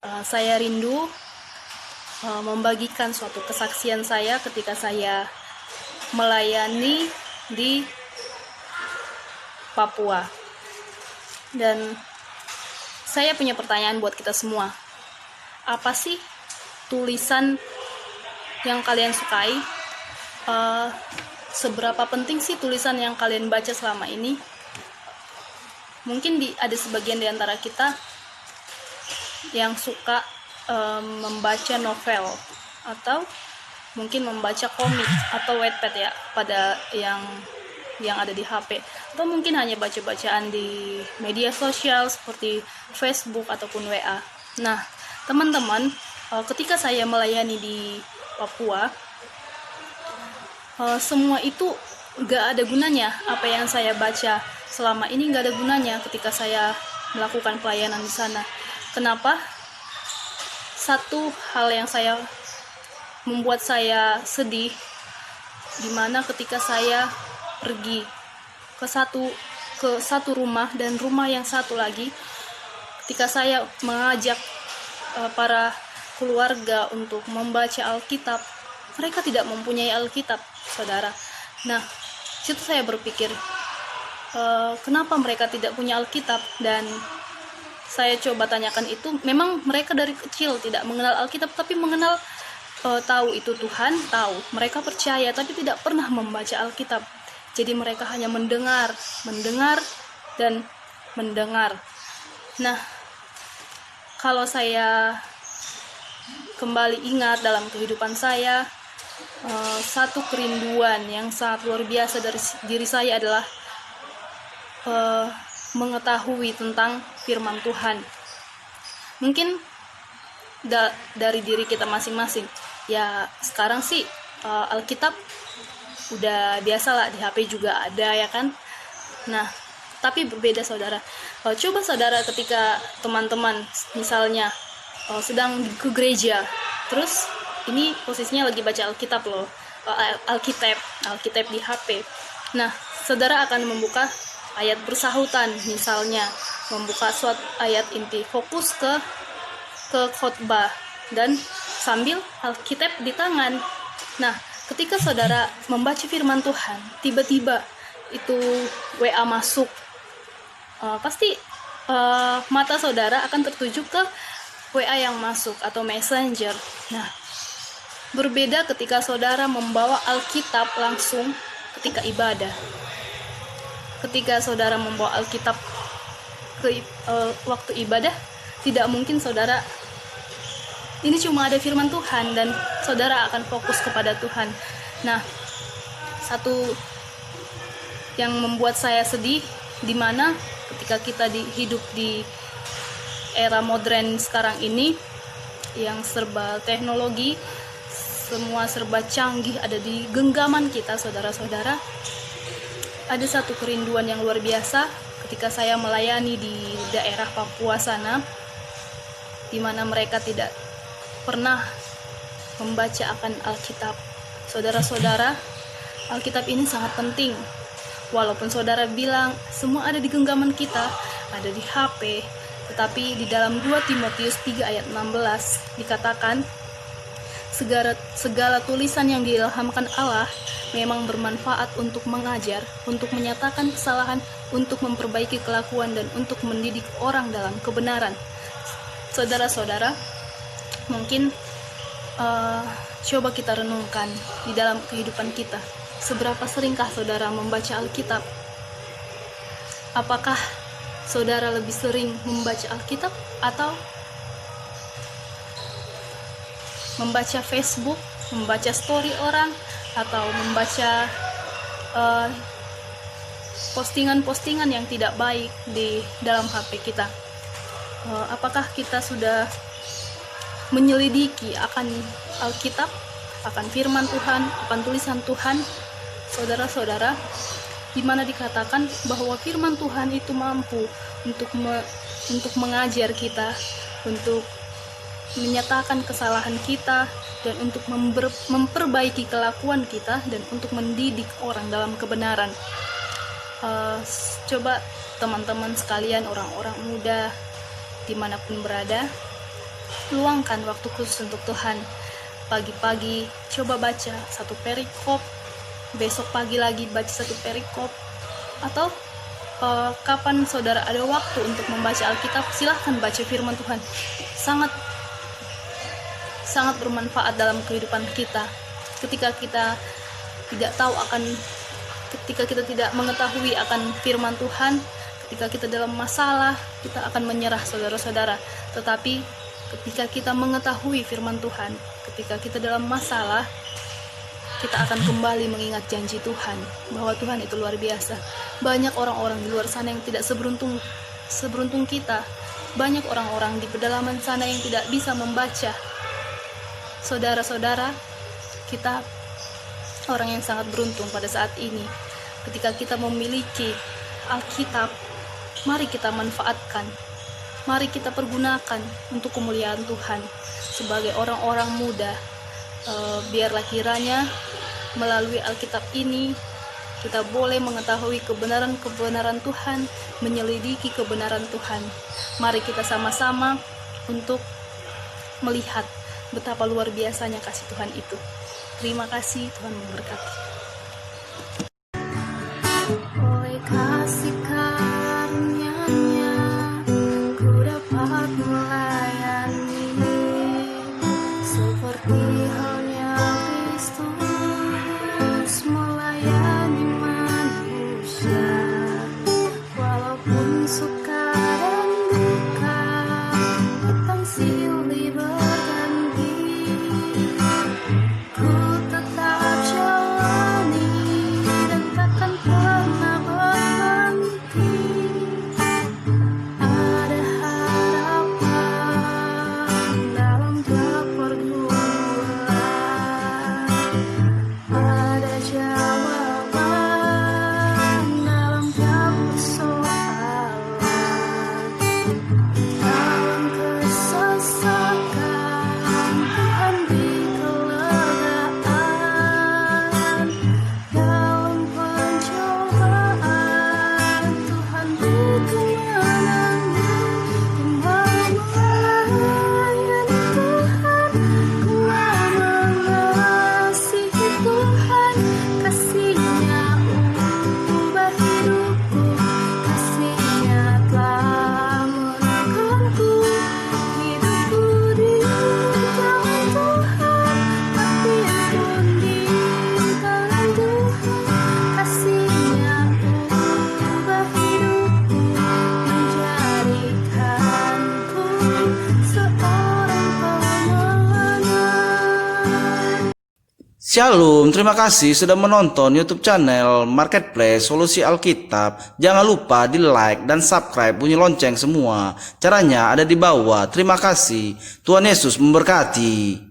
Saya rindu membagikan suatu kesaksian saya ketika saya melayani di Papua. Dan saya punya pertanyaan buat kita semua. Apa sih tulisan yang kalian sukai? Seberapa penting sih tulisan yang kalian baca selama ini? Mungkin ada sebagian di antara kita yang suka membaca novel atau mungkin membaca komik atau Wattpad ya, pada yang ada di HP, atau mungkin hanya baca-bacaan di media sosial seperti Facebook ataupun WA. Nah, teman-teman, ketika saya melayani di Papua, semua itu gak ada gunanya. Apa yang saya baca selama ini gak ada gunanya ketika saya melakukan pelayanan di sana. Kenapa? Satu hal yang membuat saya sedih, dimana ketika saya pergi ke satu rumah dan rumah yang satu lagi, ketika saya mengajak para keluarga untuk membaca Alkitab, mereka tidak mempunyai Alkitab, saudara. Nah, situ saya berpikir, kenapa mereka tidak punya Alkitab? Dan saya coba tanyakan itu, memang mereka dari kecil tidak mengenal Alkitab, tapi mengenal, tahu itu Tuhan, tahu, mereka percaya, tapi tidak pernah membaca Alkitab. Jadi mereka hanya mendengar, dan mendengar. Nah, kalau saya kembali ingat dalam kehidupan saya, satu kerinduan yang sangat luar biasa dari diri saya adalah mengetahui tentang firman Tuhan. Mungkin dari diri kita masing-masing ya, sekarang sih Alkitab udah biasa lah, di HP juga ada ya kan. Nah, tapi berbeda saudara. Coba saudara ketika teman-teman misalnya sedang ke gereja, terus ini posisinya lagi baca Alkitab loh, Alkitab di HP. Nah, saudara akan membuka ayat bersahutan, misalnya membuka suatu ayat inti, fokus ke khotbah dan sambil Alkitab di tangan. Nah, ketika saudara membaca firman Tuhan, tiba-tiba itu WA masuk, pasti mata saudara akan tertuju ke WA yang masuk atau messenger. Nah, berbeda ketika saudara membawa Alkitab langsung ketika ibadah. Ketika saudara membawa Alkitab ke waktu ibadah, tidak mungkin saudara, ini cuma ada firman Tuhan dan saudara akan fokus kepada Tuhan. Nah, satu yang membuat saya sedih, dimana ketika kita hidup di era modern sekarang ini, yang serba teknologi, semua serba canggih ada di genggaman kita, saudara-saudara. Ada satu kerinduan yang luar biasa ketika saya melayani di daerah Papua sana, di mana mereka tidak pernah membaca akan Alkitab. Saudara-saudara, Alkitab ini sangat penting. Walaupun saudara bilang semua ada di genggaman kita, ada di HP, tetapi di dalam 2 Timotius 3 ayat 16 dikatakan, segala tulisan yang diilhamkan Allah memang bermanfaat untuk mengajar, untuk menyatakan kesalahan, untuk memperbaiki kelakuan, dan untuk mendidik orang dalam kebenaran. Saudara-saudara, mungkin coba kita renungkan di dalam kehidupan kita, seberapa seringkah saudara membaca Alkitab? Apakah saudara lebih sering membaca Alkitab atau membaca Facebook, membaca story orang, atau membaca postingan-postingan yang tidak baik di dalam HP kita? Apakah kita sudah menyelidiki akan Alkitab, akan firman Tuhan, akan tulisan Tuhan? Saudara-saudara, di mana dikatakan bahwa firman Tuhan itu mampu untuk mengajar kita, untuk menyatakan kesalahan kita, dan untuk memperbaiki kelakuan kita, dan untuk mendidik orang dalam kebenaran. Coba teman-teman sekalian, orang-orang muda dimanapun berada, luangkan waktu khusus untuk Tuhan. Pagi-pagi coba baca satu perikop, besok pagi lagi baca satu perikop, atau kapan saudara ada waktu untuk membaca Alkitab, silahkan baca firman Tuhan. Sangat bermanfaat dalam kehidupan kita. Ketika kita tidak mengetahui akan firman Tuhan, ketika kita dalam masalah, kita akan menyerah, saudara-saudara. Tetapi ketika kita mengetahui firman Tuhan, ketika kita dalam masalah, kita akan kembali mengingat janji Tuhan, bahwa Tuhan itu luar biasa. Banyak orang-orang di luar sana yang tidak seberuntung kita. Banyak orang-orang di pedalaman sana yang tidak bisa membaca. Saudara-saudara, kita orang yang sangat beruntung pada saat ini. Ketika kita memiliki Alkitab, mari kita manfaatkan. Mari kita pergunakan untuk kemuliaan Tuhan. Sebagai orang-orang muda, biarlah kiranya melalui Alkitab ini kita boleh mengetahui kebenaran Tuhan, menyelidiki kebenaran Tuhan. Mari kita sama-sama untuk melihat betapa luar biasanya kasih Tuhan itu. Terima kasih, Tuhan memberkati. Oleh kasih karunia-Nya, ku dapat melayani seperti halnya Kristus melayani manusia. Walaupun suka dan duka datang silih berganti, ku tetap jalani dan takkan pernah berhenti. Ada harapan dalam tiap pergumulan, ada jawaban dalam tiap persoalan. Dalam kesesakan Tuhan beri kelegaan, dalam pencobaan Tuhan beri kemenangan. Ku mau melayani Tuhan, ku mau mengasihi Tuhan. Kasih-Nya ubah hidupku, kasih-Nya telah menangkanku. Hidupku di tangan Tuhan, mati pun di tangan Tuhan. Kasih-Nya ubah hidupku, menjadikanku seorang pemenang. Shalom, terima kasih sudah menonton YouTube channel Marketplace Solusi Alkitab. Jangan lupa di like dan subscribe, bunyi lonceng semua. Caranya ada di bawah. Terima kasih. Tuhan Yesus memberkati.